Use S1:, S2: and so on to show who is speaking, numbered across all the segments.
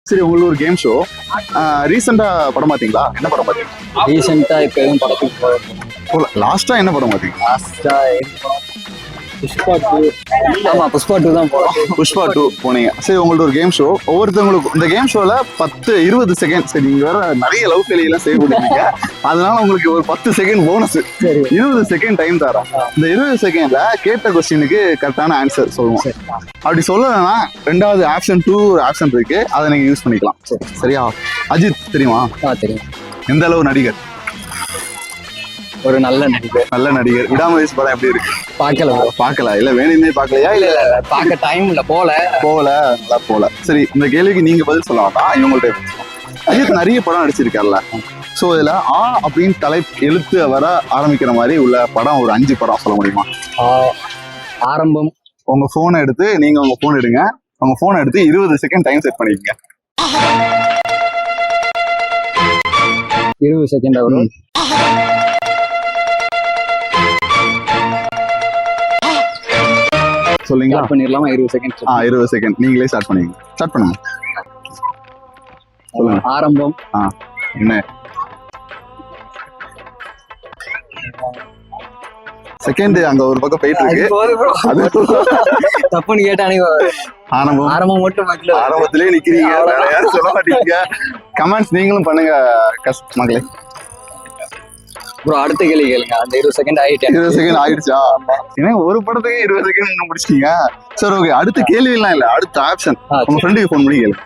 S1: சரி, உங்களுக்கு ஒரு கேம் ஷோ. ரீசெண்டா படம் பாத்தீங்களா? என்ன படம் பாத்தீங்க?
S2: ரீசெண்டா இப்ப எதுவும் படத்துக்கு
S1: லாஸ்டா என்ன படம் பாத்தீங்க?
S2: லாஸ்டா புஷ்பா 2. ஆமா, புஷ்பா 2 தான் போறோம்.
S1: புஷ்பா 2 போனீங்க. சரி, உங்கள்ட்ட ஒரு கேம் ஷோ. ஒவ்வொருத்தவங்களுக்கும் இந்த கேம் ஷோல 10-20 செகண்ட். சரி, நீங்க வேற நிறைய லவ் ஃபெயிலியெல்லாம் சேவ் பண்ணிருக்கீங்க. அதனால உங்களுக்கு ஒரு 10 செகண்ட் போனஸ்.
S2: சரி,
S1: 20 செகண்ட் டைம் தரோம். இந்த 20 செகண்ட்ல கேட்ட கொஸ்டினுக்கு கரெக்டான ஆன்சர் சொல்லுவோம். அப்படி சொல்லலைன்னா ரெண்டாவது ஆப்ஷன் 2 ஒரு ஆப்ஷன் இருக்கு, அதை நீங்க யூஸ் பண்ணிக்கலாம். சரியா? அஜித் தெரியுமா?
S2: தெரியும்.
S1: எந்த அளவு நடிகர்?
S2: ஒரு நல்ல நடிகர்.
S1: நல்ல நடிகர். விடாமலேஸ் படம் எப்படி இருக்கு?
S2: பார்க்கல
S1: இல்ல வேணுமே பார்க்கலையா? இல்ல
S2: பார்க்க டைம் இல்ல, போல
S1: நல்லா போல. சரி, இந்த கேள்விக்கு நீங்க பதில் சொல்ல வேண்டாம், இவங்கள்ட்ட. அஜித் நிறைய படம் நடிச்சிருக்காருல்ல. சோ இதுல அப்படின்னு எழுத்து வர ஆரம்பிக்கிற மாதிரி உள்ள படம் ஒரு 5 படம் சொல்ல முடியுமா?
S2: ஆரம்பம்.
S1: உங்க போனை எடுத்து நீங்க உங்க போன் எடுங்க. உங்க போனை எடுத்து 20 செகண்ட் டைம் செட் பண்ணிக்கங்க.
S2: 20 செகண்ட் வரும்.
S1: சொல்லுங்க.
S2: பண்ணிடலாமா? 20 செகண்ட்.
S1: 20 செகண்ட் நீங்களே ஸ்டார்ட் பண்ணுங்க. ஸ்டார்ட் பண்ணுங்க. சொல்லுங்க.
S2: ஆரம்பம்.
S1: என்ன செகண்ட் அங்க ஒரு பக்கம் போயிட்டு இருக்கு.
S2: தப்புன்னு கேட்டானே. ஆரம்பம் மட்டும்
S1: ஆரம்பத்திலேயே நிக்கிறீங்க, யாரும் சொல்ல மாட்டீங்க. கமெண்ட்ஸ் நீங்களும் பண்ணுங்க மக்களே.
S2: அடுத்த கேள்வி கேளுங்க. அந்த 20 செகண்ட் ஆயிட்டேன்.
S1: 20 செகண்ட் ஆயிடுச்சா? ஏன்னா ஒரு படத்துக்கு 20 செகண்ட் முடிச்சிட்டீங்க. சரி, ஓகே. அடுத்த கேள்வி எல்லாம் இல்ல, அடுத்த ஆப்ஷன். உங்க ஃப்ரெண்டுக்கு போன் பண்ணி கேளு.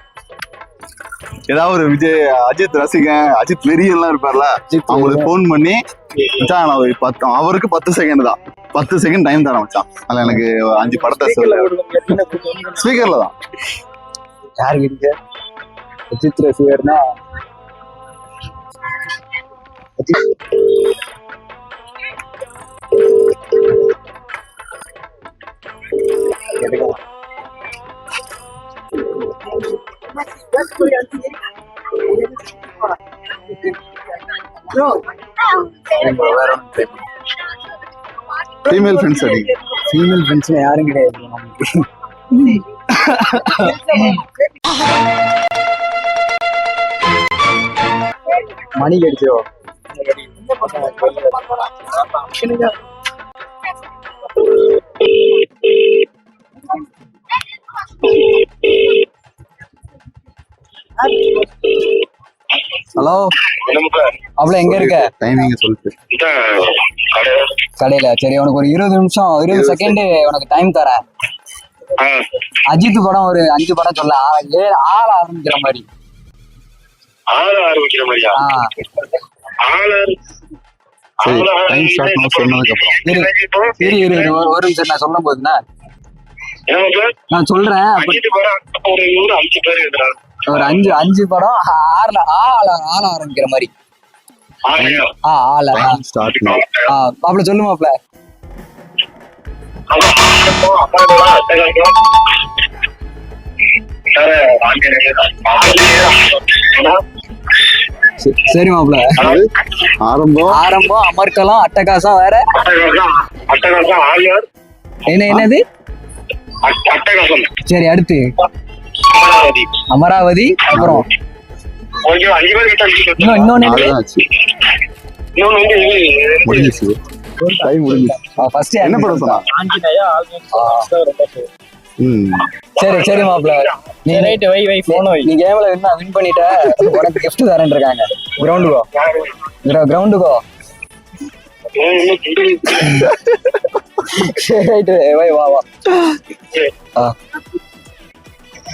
S1: ஏதாவது ஒரு விஜய் அஜித் ரசிகன், அஜித் வெறியெல்லாம் இருப்பார்ல, அவங்களுக்கு போன் பண்ணி மச்சான் நான் ஒரு 10, அவருக்கு 10 செகண்ட் தான், 10 செகண்ட் டைம் தரேன் மச்சான், அதுல எனக்கு 5 படத்தை சொல்ல. ஸ்பீக்கர்ல தான்.
S2: யாருக்கு இருக்கு? அஜித் ரசிகர்னா
S1: ஃபீமேல் ஃப்ரெண்ட்ஸ் அடி.
S2: ஃபீமேல் ஃப்ரெண்ட்ஸ்ல யாரும் கிடையாது நமக்கு. மணி கடிச்சோ. ஹலோ, அவ்வளவு எங்க இருக்க?
S1: டைமிங் சொல்லிட்டு
S2: கடையில. சரி, உனக்கு ஒரு 20 நிமிஷம் 20 செகண்ட் உனக்கு டைம் தரேன். அஜித் படம் ஒரு 5 படம் சொல்ல. ஆள ஆரம்பிக்கிற மாதிரி. ஒரு நிமிஷம் நான் சொல்லும் போதுண்ணா நான் சொல்றேன். ஒரு 5 படம் ஆள ஆரம்பிக்கிற மாதிரி. மாப்பிள்ள சொல்லு மாப்பிள்ள. சரி மாப்பிள்ள. ஆரம்பம் அமர்க்கலாம், அட்டகாசம், வேற என்னது? சரி, அடுத்து அமராவதி. அப்புறம் இன்னொன்னு என்ன படம் சொன்னா? சரி சரி மாப்பிள்ள, நீ நீ கேம்ல வின் பண்ணிட்ட, உனக்கு கிஃப்ட் தரேன் இருக்காங்க. கிரவுண்டுக்கோ. வா வா.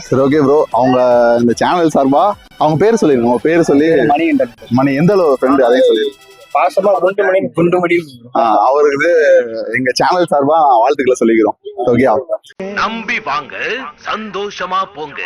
S1: சரி, ஓகே ப்ரோ. அவங்க இந்த சேனல் சார்பா அவங்க பேர் சொல்லிருங்க. உங்க பேர் சொல்லி. மணி எந்த அளவு ஃப்ரெண்டு அதையும் சொல்லிருங்க. அவருக்கு எங்க சேனல் சார்பா வாழ்த்துக்களை சொல்லிக்கிறோம். ஓகே,
S3: நம்பி வாங்க, சந்தோஷமா போங்க.